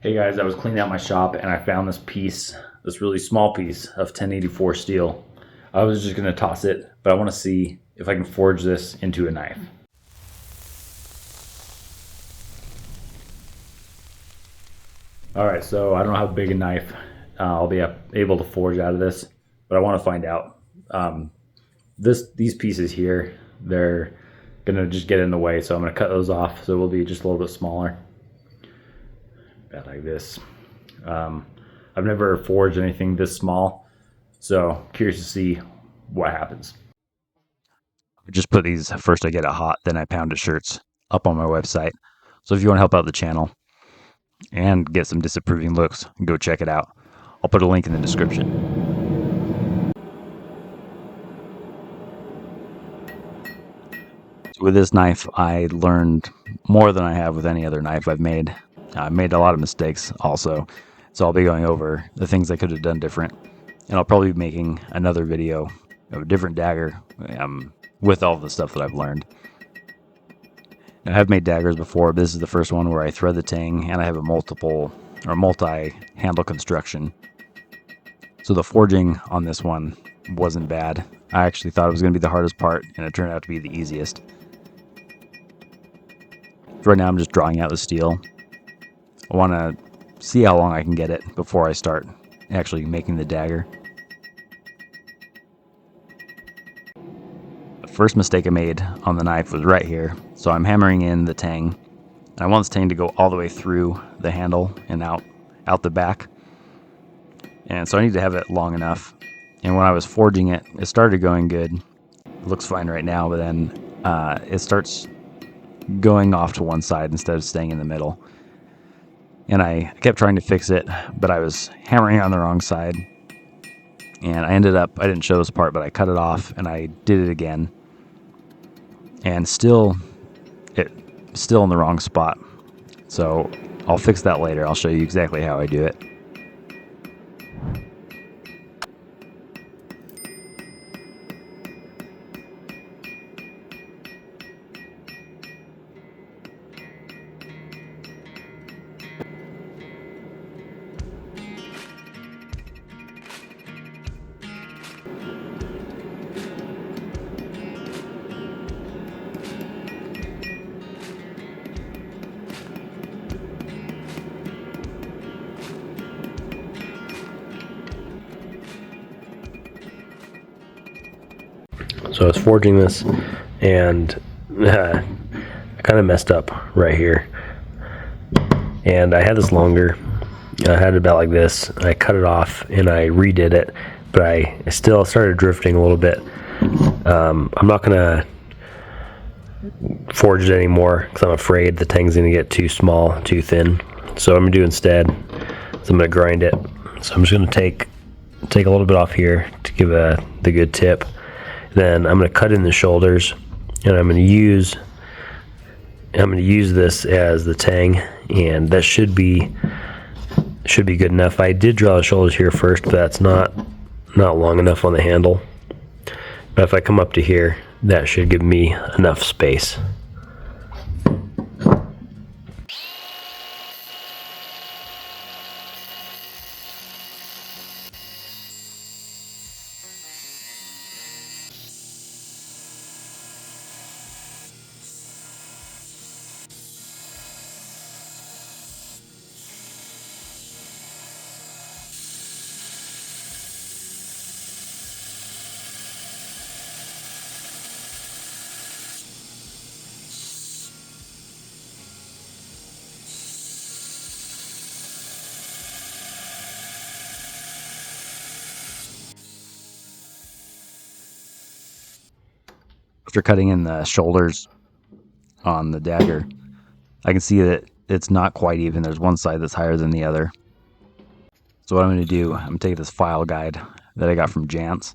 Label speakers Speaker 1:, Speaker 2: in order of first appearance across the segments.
Speaker 1: Hey guys, I was cleaning out my shop and I found this piece, this really small piece of 1084 steel. I was just gonna toss it, but I wanna see if I can forge this into a knife. All right, so I don't know how big a knife I'll be able to forge out of this, but I wanna find out. These pieces here, they're gonna just get in the way, so I'm gonna cut those off so it will be just a little bit smaller. About like this. I've never forged anything this small, so curious to see what happens.
Speaker 2: I just put these first I get it hot, then I pound it shirts up on my website. So if you want to help out the channel and get some disapproving looks, go check it out. I'll put a link in the description. With this knife, I learned more than I have with any other knife I've made. I made a lot of mistakes also, so I'll be going over the things I could have done different. And I'll probably be making another video of a different dagger with all the stuff that I've learned. I have made daggers before, but this is the first one where I thread the tang and I have a multi-handle construction. So the forging on this one wasn't bad. I actually thought it was going to be the hardest part, and it turned out to be the easiest. Right now I'm just drawing out the steel. I want to see how long I can get it before I start actually making the dagger. The first mistake I made on the knife was right here. So I'm hammering in the tang. I want this tang to go all the way through the handle and out the back. And so I need to have it long enough. And when I was forging it, it started going good. It looks fine right now, but then it starts going off to one side instead of staying in the middle. And I kept trying to fix it, but I was hammering on the wrong side. And I didn't show this part, but I cut it off and I did it again. And still in the wrong spot. So I'll fix that later. I'll show you exactly how I do it.
Speaker 3: So I was forging this, and I kind of messed up right here. And I had this longer. I had it about like this. I cut it off and I redid it, but I still started drifting a little bit. I'm not gonna forge it anymore because I'm afraid the tang's gonna get too small, too thin. So what I'm gonna do instead is I'm gonna grind it. So I'm just gonna take a little bit off here to give the good tip. Then I'm going to cut in the shoulders, and I'm going to use this as the tang, and that should be good enough. I did draw the shoulders here first, but that's not long enough on the handle. But if I come up to here, that should give me enough space.
Speaker 2: After cutting in the shoulders on the dagger, I can see that it's not quite even. There's one side that's higher than the other. So what I'm going to do, I'm going to take this file guide that I got from Jantz,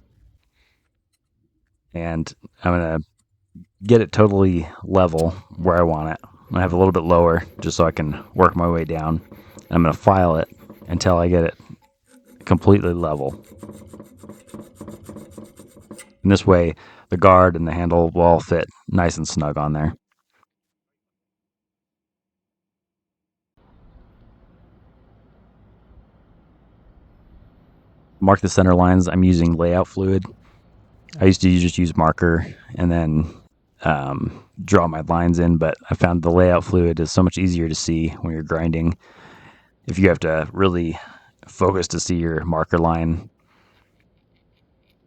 Speaker 2: and I'm going to get it totally level where I want it. I'm going to have it a little bit lower just so I can work my way down. I'm going to file it until I get it completely level. And this way, the guard and the handle will all fit nice and snug on there. mark the center lines, I'm using layout fluid. I used to just use marker and then draw my lines in, but I found the layout fluid is so much easier to see when you're grinding. If you have to really focus to see your marker line,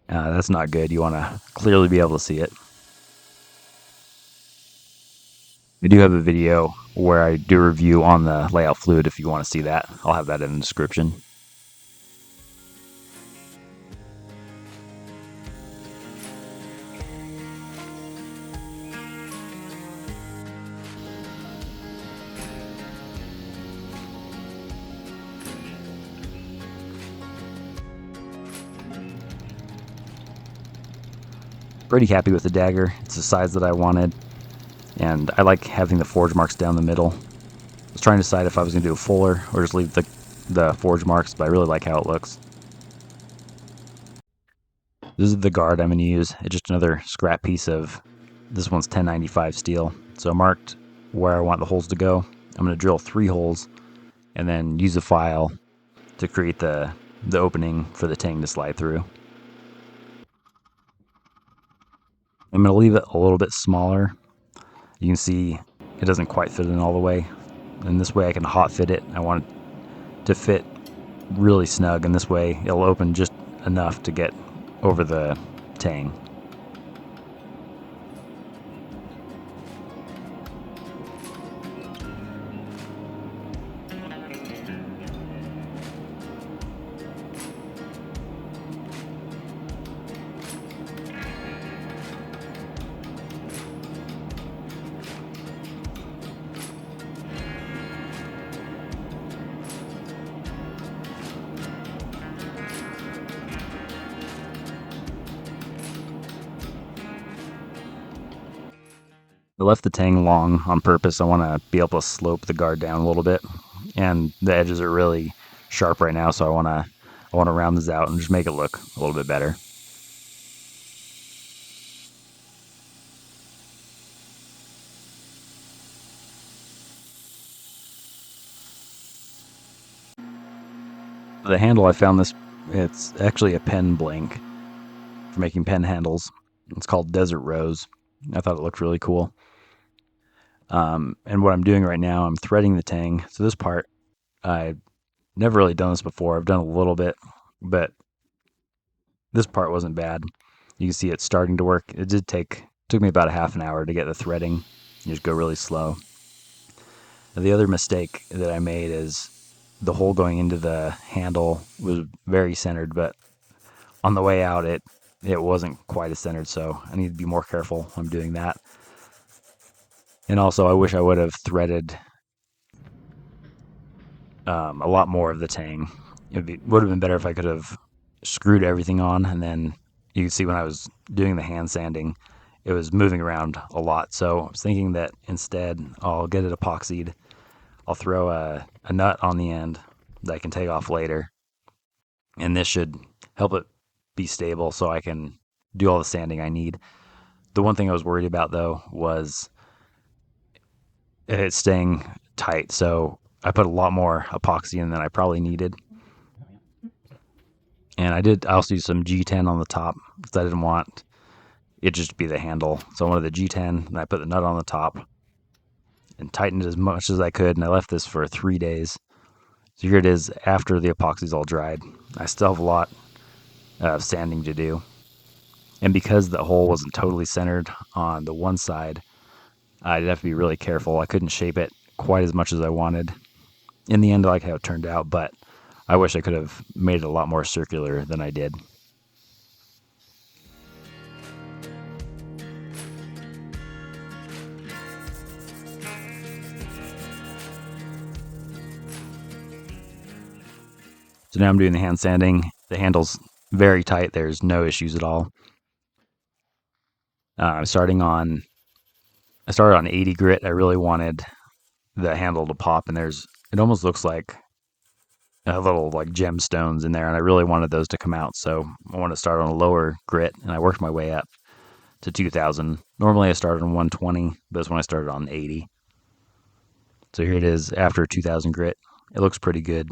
Speaker 2: that's not good. You want to clearly be able to see it. I do have a video where I do a review on the layout fluid if you want to see that. I'll have that in the description. Pretty happy with the dagger. It's the size that I wanted, and I like having the forge marks down the middle. I was trying to decide if I was going to do a fuller or just leave the forge marks, but I really like how it looks. This is the guard I'm going to use. It's just another scrap piece of, this one's 1095 steel. So I marked where I want the holes to go. I'm going to drill 3 holes and then use a file to create the opening for the tang to slide through. I'm going to leave it a little bit smaller. You can see it doesn't quite fit in all the way. And this way I can hot fit it. I want it to fit really snug, and this way it'll open just enough to get over the tang. I left the tang long on purpose. I want to be able to slope the guard down a little bit, and the edges are really sharp right now, so I want to round this out and just make it look a little bit better. The handle, I found this, it's actually a pen blank for making pen handles. It's called Desert Rose. I thought it looked really cool. And what I'm doing right now, I'm threading the tang. So this part, I've never really done this before. I've done a little bit, but this part wasn't bad. You can see it's starting to work. It took me about a half an hour to get the threading. You just go really slow. Now, the other mistake that I made is the hole going into the handle was very centered, but on the way out, it wasn't quite as centered, so I need to be more careful when I'm doing that. And also, I wish I would have threaded a lot more of the tang. Would have been better if I could have screwed everything on, and then you can see when I was doing the hand sanding, it was moving around a lot. So I was thinking that instead I'll get it epoxied. I'll throw a nut on the end that I can take off later, and this should help it be stable so I can do all the sanding I need. The one thing I was worried about though was it's staying tight, so I put a lot more epoxy in than I probably needed. And I also used some G10 on the top because I didn't want it just to be the handle. So I wanted the G10, and I put the nut on the top and tightened it as much as I could, and I left this for 3 days. So here it is after the epoxy's all dried. I still have a lot of sanding to do. And because the hole wasn't totally centered on the one side, I'd have to be really careful. I couldn't shape it quite as much as I wanted. In the end, I like how it turned out, but I wish I could have made it a lot more circular than I did. So now I'm doing the hand sanding. The handle's very tight. There's no issues at all. I started on 80 grit. I really wanted the handle to pop, and it almost looks like little like gemstones in there, and I really wanted those to come out. So I wanted to start on a lower grit, and I worked my way up to 2000. Normally I started on 120, but this one I started on 80. So here it is after 2000 grit. It looks pretty good,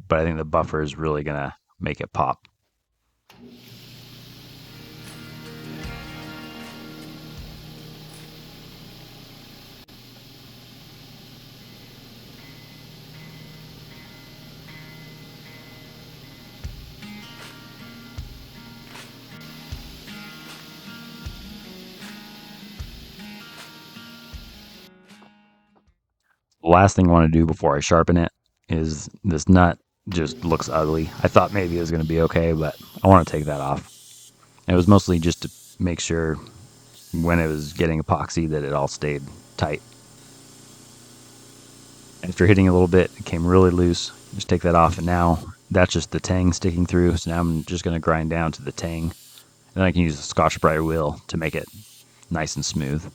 Speaker 2: but I think the buffer is really gonna make it pop. The last thing I want to do before I sharpen it is this nut just looks ugly. I thought maybe it was going to be okay, but I want to take that off. And it was mostly just to make sure when it was getting epoxy that it all stayed tight. After hitting a little bit, it came really loose. Just take that off, and now that's just the tang sticking through. So now I'm just going to grind down to the tang, and then I can use the Scotch-Brite wheel to make it nice and smooth.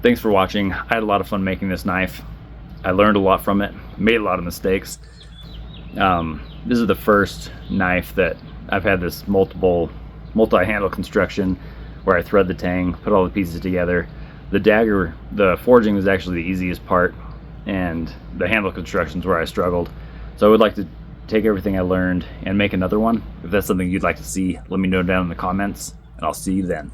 Speaker 1: Thanks for watching. I had a lot of fun making this knife. I learned a lot from it, made a lot of mistakes. This is the first knife that I've had this multi-handle construction where I thread the tang, put all the pieces together. The dagger, the forging was actually the easiest part, and the handle construction is where I struggled. So I would like to take everything I learned and make another one. If that's something you'd like to see, let me know down in the comments, and I'll see you then.